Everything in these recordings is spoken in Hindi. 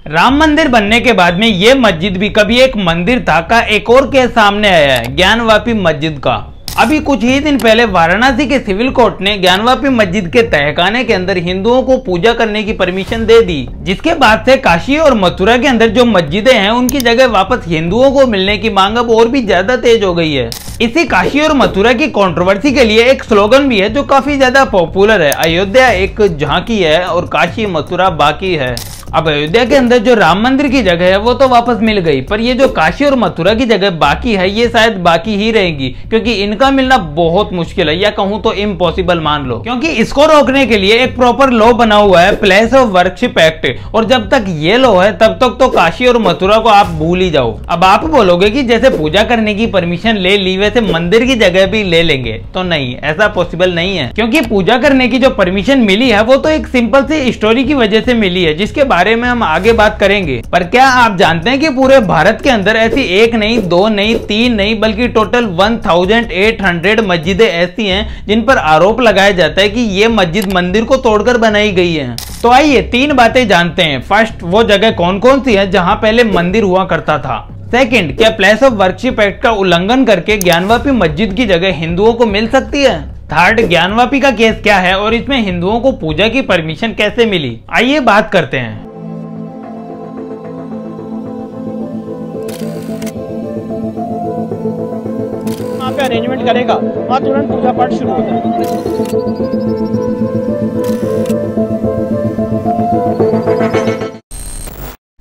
राम मंदिर बनने के बाद में ये मस्जिद भी कभी एक मंदिर था का एक और केस सामने आया है, ज्ञानवापी मस्जिद का। अभी कुछ ही दिन पहले वाराणसी के सिविल कोर्ट ने ज्ञानवापी मस्जिद के तहखाने के अंदर हिंदुओं को पूजा करने की परमिशन दे दी, जिसके बाद से काशी और मथुरा के अंदर जो मस्जिदें हैं उनकी जगह वापस हिंदुओं को मिलने की मांग अब और भी ज्यादा तेज हो गई है। इसी काशी और मथुरा की कंट्रोवर्सी के लिए एक स्लोगन भी है जो काफी ज्यादा पॉपुलर है, अयोध्या एक झांकी है और काशी मथुरा बाकी है। अब अयोध्या के अंदर जो राम मंदिर की जगह है वो तो वापस मिल गई, पर ये जो काशी और मथुरा की जगह बाकी है ये शायद बाकी ही रहेगी, क्योंकि इनका मिलना बहुत मुश्किल है, या कहूँ तो इम्पॉसिबल मान लो, क्योंकि इसको रोकने के लिए एक प्रॉपर लॉ बना हुआ है, प्लेस ऑफ वर्शिप एक्ट, और जब तक ये लॉ है तब तक तो काशी और मथुरा को आप भूल ही जाओ। अब आप बोलोगे कि जैसे पूजा करने की परमिशन ले ली वैसे मंदिर की जगह भी ले लेंगे, तो नहीं, ऐसा पॉसिबल नहीं है, क्योंकि पूजा करने की जो परमिशन मिली है वो तो एक सिंपल सी स्टोरी की वजह से मिली है, जिसके बारे में हम आगे बात करेंगे। पर क्या आप जानते हैं कि पूरे भारत के अंदर ऐसी एक नहीं, दो नहीं, तीन नहीं, बल्कि टोटल 1800 मस्जिदें ऐसी हैं जिन पर आरोप लगाया जाता है कि ये मस्जिद मंदिर को तोड़कर बनाई गई है। तो आइए तीन बातें जानते हैं। फर्स्ट, वो जगह कौन कौन सी है जहां पहले मंदिर हुआ करता था। सेकंड, क्या प्लेस ऑफ वर्शिप एक्ट का उल्लंघन करके ज्ञानवापी मस्जिद की जगह हिंदुओं को मिल सकती है। थर्ड, ज्ञानवापी का केस क्या है और इसमें हिंदुओं को पूजा की परमिशन कैसे मिली। आइए बात करते हैं। वहाँ पे अरेंजमेंट करेगा, वहाँ तुरंत पूजा पाठ शुरू हो जाएगा।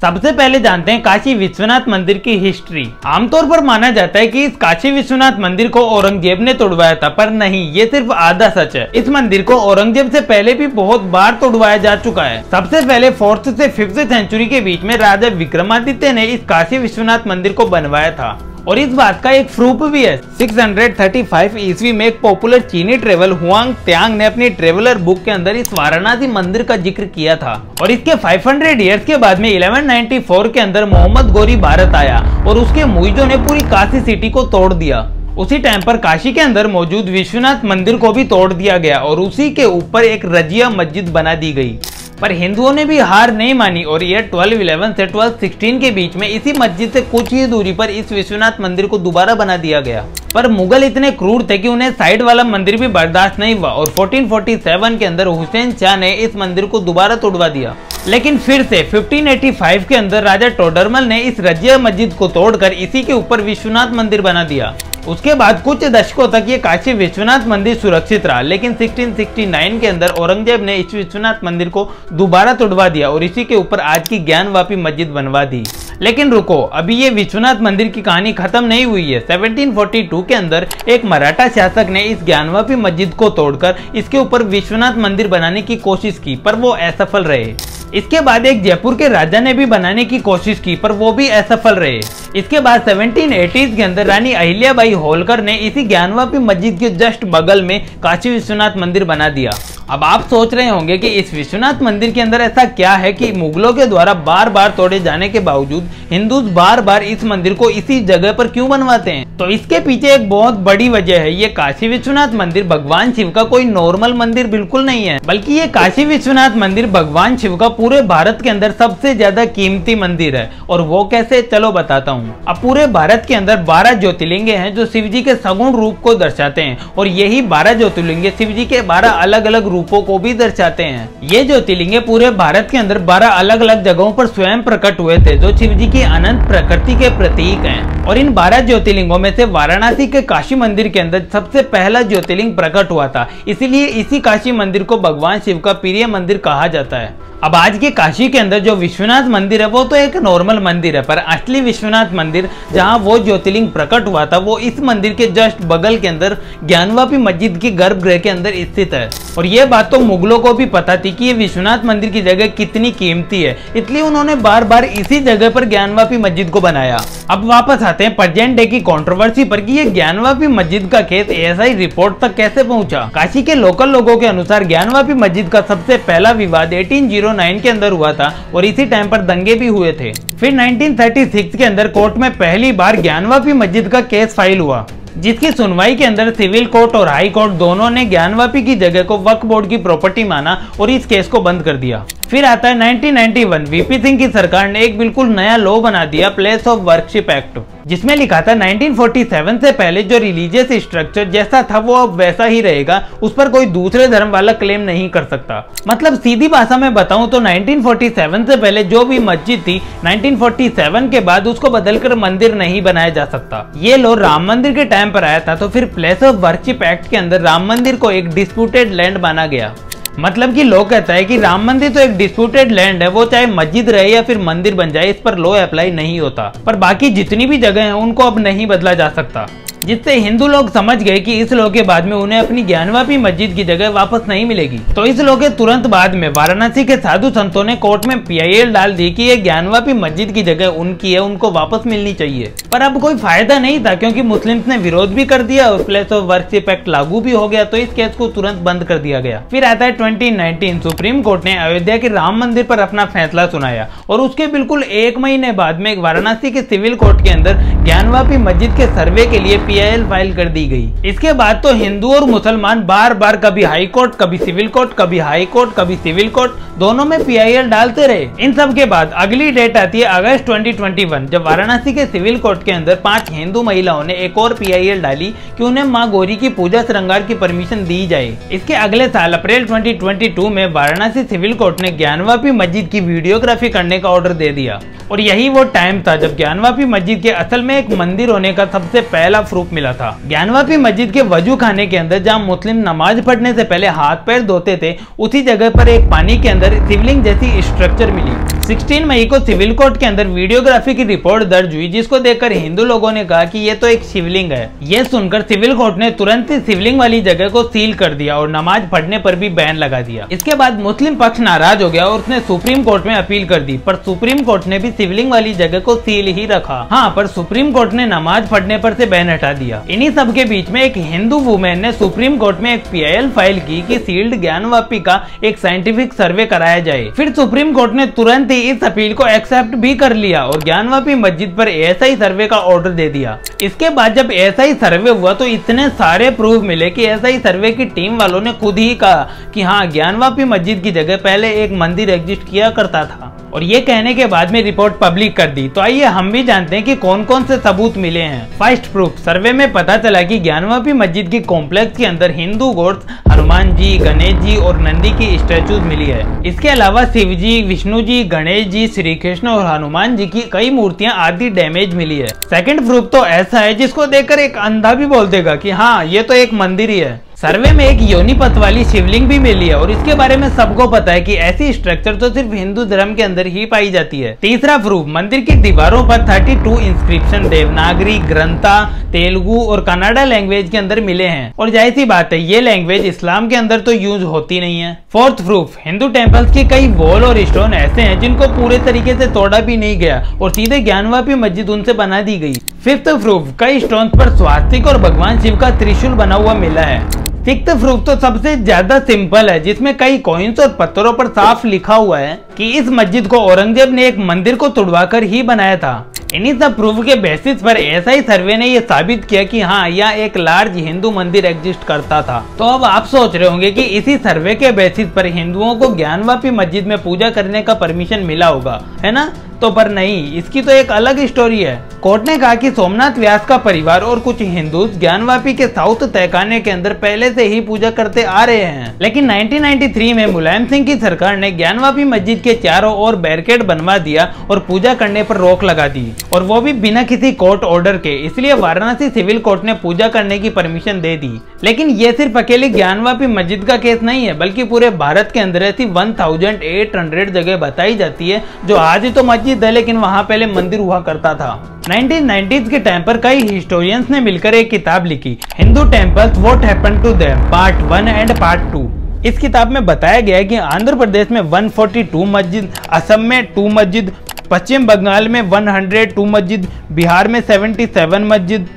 सबसे पहले जानते हैं काशी विश्वनाथ मंदिर की हिस्ट्री। आमतौर पर माना जाता है कि इस काशी विश्वनाथ मंदिर को औरंगजेब ने तोड़वाया था, पर नहीं, ये सिर्फ आधा सच है। इस मंदिर को औरंगजेब से पहले भी बहुत बार तोड़वाया जा चुका है। सबसे पहले 4th से 5th सेंचुरी के बीच में राजा विक्रमादित्य ने इस काशी विश्वनाथ मंदिर को बनवाया था, और इस बात का एक प्रूफ भी है। 635 ईस्वी में एक पॉपुलर चीनी ट्रेवल हुआंग त्यांग ने अपनी ट्रेवलर बुक के अंदर इस वाराणसी मंदिर का जिक्र किया था, और इसके 500 ईयर्स के बाद में 1194 के अंदर मोहम्मद गोरी भारत आया और उसके मुइजों ने पूरी काशी सिटी को तोड़ दिया। उसी टाइम पर काशी के अंदर मौजूद विश्वनाथ मंदिर को भी तोड़ दिया गया और उसी के ऊपर एक रजिया मस्जिद बना दी गई। पर हिंदुओं ने भी हार नहीं मानी और ईयर 1211 से 1216 के बीच में इसी मस्जिद से कुछ ही दूरी पर इस विश्वनाथ मंदिर को दोबारा बना दिया गया। पर मुगल इतने क्रूर थे कि उन्हें साइड वाला मंदिर भी बर्दाश्त नहीं हुआ और 1447 के अंदर हुसैन शाह ने इस मंदिर को दोबारा तोड़वा दिया। लेकिन फिर से 1585 के अंदर राजा टोडरमल ने इस रजिया मस्जिद को तोड़कर इसी के ऊपर विश्वनाथ मंदिर बना दिया। उसके बाद कुछ दशकों तक ये काशी विश्वनाथ मंदिर सुरक्षित रहा, लेकिन 1669 के अंदर औरंगजेब ने इस विश्वनाथ मंदिर को दोबारा तोड़वा दिया और इसी के ऊपर आज की ज्ञानवापी मस्जिद बनवा दी। लेकिन रुको, अभी ये विश्वनाथ मंदिर की कहानी खत्म नहीं हुई है। 1742 के अंदर एक मराठा शासक ने इस ज्ञानवापी मस्जिद को तोड़कर इसके ऊपर विश्वनाथ मंदिर बनाने की कोशिश की, पर वो असफल रहे। इसके बाद एक जयपुर के राजा ने भी बनाने की कोशिश की, पर वो भी असफल रहे। इसके बाद 1780s के अंदर रानी अहिल्याबाई होलकर ने इसी ज्ञानवापी मस्जिद के जस्ट बगल में काशी विश्वनाथ मंदिर बना दिया। अब आप सोच रहे होंगे कि इस विश्वनाथ मंदिर के अंदर ऐसा क्या है कि मुगलों के द्वारा बार बार तोड़े जाने के बावजूद हिंदू बार बार इस मंदिर को इसी जगह पर क्यों बनवाते हैं। तो इसके पीछे एक बहुत बड़ी वजह है। ये काशी विश्वनाथ मंदिर भगवान शिव का कोई नॉर्मल मंदिर बिल्कुल नहीं है, बल्कि ये काशी विश्वनाथ मंदिर भगवान शिव का पूरे भारत के अंदर सबसे ज्यादा कीमती मंदिर है। और वो कैसे, चलो बताता हूँ। अब पूरे भारत के अंदर 12 ज्योतिर्लिंग हैं जो शिव जी के सगुण रूप को दर्शाते हैं, और यही 12 ज्योतिर्लिंग शिव जी के 12 अलग अलग रूपों को भी दर्शाते हैं। ये ज्योतिर्लिंग पूरे भारत के अंदर 12 अलग अलग जगहों पर स्वयं प्रकट हुए थे, जो शिव जी की अनंत प्रकृति के प्रतीक हैं। और इन 12 ज्योतिर्लिंगों में से वाराणसी के काशी मंदिर के अंदर सबसे पहला ज्योतिर्लिंग प्रकट हुआ था, इसीलिए इसी काशी मंदिर को भगवान शिव का प्रिय मंदिर कहा जाता है। अब आज के काशी के अंदर जो विश्वनाथ मंदिर है वो तो एक नॉर्मल मंदिर है, पर असली विश्वनाथ मंदिर जहां वो ज्योतिर्लिंग प्रकट हुआ था वो इस मंदिर के जस्ट बगल के अंदर ज्ञानवापी मस्जिद की गर्भगृह के अंदर स्थित है। और ये बात तो मुगलों को भी पता थी कि ये विश्वनाथ मंदिर की जगह कितनी कीमती है, इसलिए उन्होंने बार बार इसी जगह पर ज्ञानवापी मस्जिद को बनाया। अब वापस आते हैं प्रेजेंट डे की कंट्रोवर्सी पर कि ये ज्ञानवापी मस्जिद का केस ASI रिपोर्ट तक कैसे पहुंचा। काशी के लोकल लोगों के अनुसार ज्ञानवापी मस्जिद का सबसे पहला विवाद 1809 के अंदर हुआ था और इसी टाइम पर दंगे भी हुए थे। फिर 1936 के अंदर कोर्ट में पहली बार ज्ञानवापी मस्जिद का केस फाइल हुआ, जिसकी सुनवाई के अंदर सिविल कोर्ट और हाई कोर्ट दोनों ने ज्ञानवापी की जगह को वक्फ बोर्ड की प्रॉपर्टी माना और इस केस को बंद कर दिया। फिर आता है 1991। वीपी सिंह की सरकार ने एक बिल्कुल नया लॉ बना दिया, प्लेस ऑफ वर्शिप एक्ट, जिसमें लिखा था 1947 से पहले जो रिलीजियस स्ट्रक्चर जैसा था वो अब वैसा ही रहेगा, उस पर कोई दूसरे धर्म वाला क्लेम नहीं कर सकता। मतलब सीधी भाषा में बताऊं तो 1947 से पहले जो भी मस्जिद थी 1947 के बाद उसको बदलकर मंदिर नहीं बनाया जा सकता। ये लॉ राम मंदिर के टाइम पर आया था, तो फिर प्लेस ऑफ वर्शिप एक्ट के अंदर राम मंदिर को एक डिस्प्यूटेड लैंड माना गया। मतलब कि लॉ कहता है कि राम मंदिर तो एक डिस्प्यूटेड लैंड है, वो चाहे मस्जिद रहे या फिर मंदिर बन जाए, इस पर लॉ अप्लाई नहीं होता। पर बाकी जितनी भी जगह हैं उनको अब नहीं बदला जा सकता, जिससे हिंदू लोग समझ गए कि इस लॉ के बाद में उन्हें अपनी ज्ञानवापी मस्जिद की जगह वापस नहीं मिलेगी। तो इस लॉ के तुरंत बाद में वाराणसी के साधु संतों ने कोर्ट में PIL डाल दी कि ये ज्ञानवापी मस्जिद की जगह उनकी है, उनको वापस मिलनी चाहिए। पर अब कोई फायदा नहीं था, क्योंकि मुस्लिम्स ने विरोध भी कर दिया और प्लेस ऑफ वर्शिप एक्ट लागू भी हो गया, तो इस केस को तुरंत बंद कर दिया गया। फिर आता है 2019। सुप्रीम कोर्ट ने अयोध्या के राम मंदिर पर अपना फैसला सुनाया और उसके बिल्कुल 1 महीने बाद में वाराणसी के सिविल कोर्ट के अंदर ज्ञानवापी मस्जिद के सर्वे के लिए PIL फाइल कर दी गई। इसके बाद तो हिंदू और मुसलमान बार बार कभी हाई कोर्ट, कभी सिविल कोर्ट, कभी हाई कोर्ट, कभी सिविल कोर्ट, दोनों में PIL डालते रहे। इन सब के बाद अगली डेट आती है अगस्त 2021, जब वाराणसी के सिविल कोर्ट के अंदर 5 हिंदू महिलाओं ने एक और PIL डाली कि उन्हें मां गौरी की पूजा श्रृंगार की परमिशन दी जाए। इसके अगले साल अप्रैल 2022 में वाराणसी सिविल कोर्ट ने ज्ञानवापी मस्जिद की वीडियोग्राफी करने का ऑर्डर दे दिया, और यही वो टाइम था जब ज्ञानवापी मस्जिद के असल में एक मंदिर होने का सबसे पहला प्रूफ मिला था। ज्ञानवापी मस्जिद के वजू खाने के अंदर जहां मुस्लिम नमाज पढ़ने से पहले हाथ पैर धोते थे, उसी जगह पर एक पानी के अंदर शिवलिंग जैसी स्ट्रक्चर मिली। 16 मई को सिविल कोर्ट के अंदर वीडियोग्राफी की रिपोर्ट दर्ज हुई, जिसको देखकर हिंदू लोगों ने कहा कि ये तो एक शिवलिंग है। ये सुनकर सिविल कोर्ट ने तुरंत ही शिवलिंग वाली जगह को सील कर दिया और नमाज पढ़ने पर भी बैन लगा दिया। इसके बाद मुस्लिम पक्ष नाराज हो गया और उसने सुप्रीम कोर्ट में अपील कर दी, पर सुप्रीम कोर्ट ने भी शिवलिंग वाली जगह को सील ही रखा। हाँ, पर सुप्रीम कोर्ट ने नमाज पढ़ने पर से बैन हटा दिया। इन्हीं सब के बीच में एक हिंदू वुमेन ने सुप्रीम कोर्ट में एक PIL फाइल की कि सील्ड ज्ञानवापी का एक साइंटिफिक सर्वे कराया जाए। फिर सुप्रीम कोर्ट ने तुरंत ही इस अपील को एक्सेप्ट भी कर लिया और ज्ञानवापी मस्जिद पर ASI सर्वे का ऑर्डर दे दिया। इसके बाद जब ASI सर्वे हुआ तो इतने सारे प्रूफ मिले कि ASI सर्वे की टीम वालों ने खुद ही कहा कि हाँ, ज्ञानवापी मस्जिद की जगह पहले एक मंदिर एग्जिस्ट किया करता था, और ये कहने के बाद में रिपोर्ट पब्लिक कर दी। तो आइए हम भी जानते हैं कि कौन कौन से सबूत मिले हैं। फर्स्ट प्रूफ, सर्वे में पता चला कि ज्ञानवापी मस्जिद की कॉम्प्लेक्स के अंदर हिंदू गॉड्स हनुमान जी, गणेश जी और नंदी की स्टैचूज मिली है। इसके अलावा शिव जी, विष्णु जी, गणेश जी, श्री कृष्ण और हनुमान जी की कई मूर्तियां आदि डैमेज मिली है। सेकंड प्रूफ तो ऐसा है जिसको देखकर एक अंधा भी बोल देगा कि हाँ, ये तो एक मंदिर ही है। सर्वे में एक योनिपथ वाली शिवलिंग भी मिली है और इसके बारे में सबको पता है कि ऐसी स्ट्रक्चर तो सिर्फ हिंदू धर्म के अंदर ही पाई जाती है। तीसरा प्रूफ, मंदिर की दीवारों पर 32 इंस्क्रिप्शन देवनागरी, ग्रंथा, तेलुगु और कन्नड़ा लैंग्वेज के अंदर मिले हैं, और जाहिर सी बात है ये लैंग्वेज इस्लाम के अंदर तो यूज होती नहीं है। फोर्थ प्रूफ, हिंदू टेम्पल्स के कई वॉल और स्टोन ऐसे हैं जिनको पूरे तरीके से तोड़ा भी नहीं गया और सीधे ज्ञानवापी मस्जिद उनसे बना दी गई। फिफ्थ प्रूफ, कई स्टोन पर स्वास्तिक और भगवान शिव का त्रिशूल बना हुआ मिला है। सिक्स्थ प्रूफ तो सबसे ज्यादा सिंपल है, जिसमें कई कॉइन्स और पत्थरों पर साफ लिखा हुआ है कि इस मस्जिद को औरंगजेब ने एक मंदिर को तुड़वाकर ही बनाया था। इन्हीं सब प्रूफ के बेसिस पर ASI सर्वे ने यह साबित किया कि हाँ, यह एक लार्ज हिंदू मंदिर एग्जिस्ट करता था। तो अब आप सोच रहे होंगे कि इसी सर्वे के बेसिस पर हिंदुओं को ज्ञानवापी मस्जिद में पूजा करने का परमिशन मिला होगा, है ना? तो पर नहीं, इसकी तो एक अलग स्टोरी है। कोर्ट ने कहा कि सोमनाथ व्यास का परिवार और कुछ हिंदू ज्ञानवापी के साउथ तहखाने के अंदर पहले से ही पूजा करते आ रहे हैं, लेकिन 1993 में मुलायम सिंह की सरकार ने ज्ञानवापी मस्जिद के चारों ओर बैरिकेड बनवा दिया और पूजा करने पर रोक लगा दी, और वो भी बिना किसी कोर्ट ऑर्डर के। इसलिए वाराणसी सिविल कोर्ट ने पूजा करने की परमिशन दे दी। लेकिन ये सिर्फ अकेली ज्ञानवापी मस्जिद का केस नहीं है, बल्कि पूरे भारत के अंदर ऐसी 1800 जगह बताई जाती है जो आज तो मस्जिद है, लेकिन वहां पहले मंदिर हुआ करता था। 1990s के टाइम पर कई हिस्टोरियंस ने मिलकर एक किताब लिखी, Hindu temples what happened to them, part 1 and part 2। इस किताब में बताया गया है कि आंध्र प्रदेश में 142 मस्जिद, असम में 2 मस्जिद, पश्चिम बंगाल में 102 मस्जिद, बिहार में 77 मस्जिद,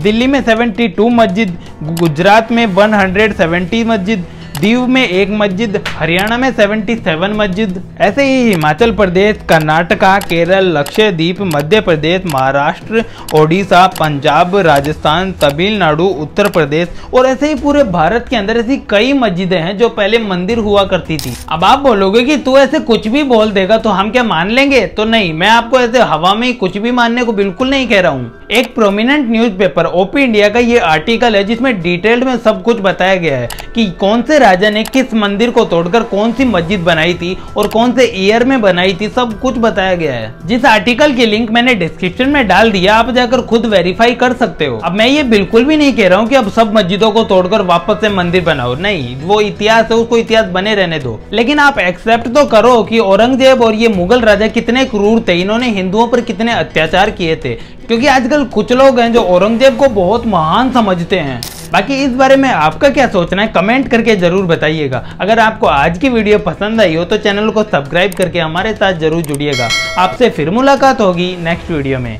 दिल्ली में 72 मस्जिद, गुजरात में 170 मस्जिद, दीव में 1 मस्जिद, हरियाणा में 77 मस्जिद। ऐसे ही हिमाचल प्रदेश, कर्नाटका, केरल, लक्षद्वीप, मध्य प्रदेश, महाराष्ट्र, ओडिशा, पंजाब, राजस्थान, तमिलनाडु, उत्तर प्रदेश और ऐसे ही पूरे भारत के अंदर ऐसी कई मस्जिदें हैं जो पहले मंदिर हुआ करती थी। अब आप बोलोगे कि तू ऐसे कुछ भी बोल देगा तो हम क्या मान लेंगे? तो नहीं, मैं आपको ऐसे हवा में कुछ भी मानने को बिल्कुल नहीं कह रहा हूँ। एक प्रोमिनेंट न्यूज़पेपर ओपी इंडिया का ये आर्टिकल है जिसमें डिटेल्ड में सब कुछ बताया गया है कि कौन से राजा ने किस मंदिर को तोड़कर कौन सी मस्जिद बनाई थी और कौन से ईयर में बनाई थी, सब कुछ बताया गया है। जिस आर्टिकल की लिंक मैंने डिस्क्रिप्शन में डाल दिया, आप जाकर खुद वेरीफाई कर सकते हो। अब मैं ये बिल्कुल भी नहीं कह रहा हूँ कि अब सब मस्जिदों को तोड़कर वापस से मंदिर बनाओ, नहीं, वो इतिहास है, उसको इतिहास बने रहने दो। लेकिन आप एक्सेप्ट तो करो कि औरंगजेब और ये मुगल राजा कितने क्रूर थे, इन्होंने हिंदुओं पर कितने अत्याचार किए थे। क्योंकि आजकल कुछ लोग हैं जो औरंगजेब को बहुत महान समझते हैं। बाकी इस बारे में आपका क्या सोचना है कमेंट करके जरूर बताइएगा। अगर आपको आज की वीडियो पसंद आई हो तो चैनल को सब्सक्राइब करके हमारे साथ जरूर जुड़िएगा। आपसे फिर मुलाकात होगी नेक्स्ट वीडियो में।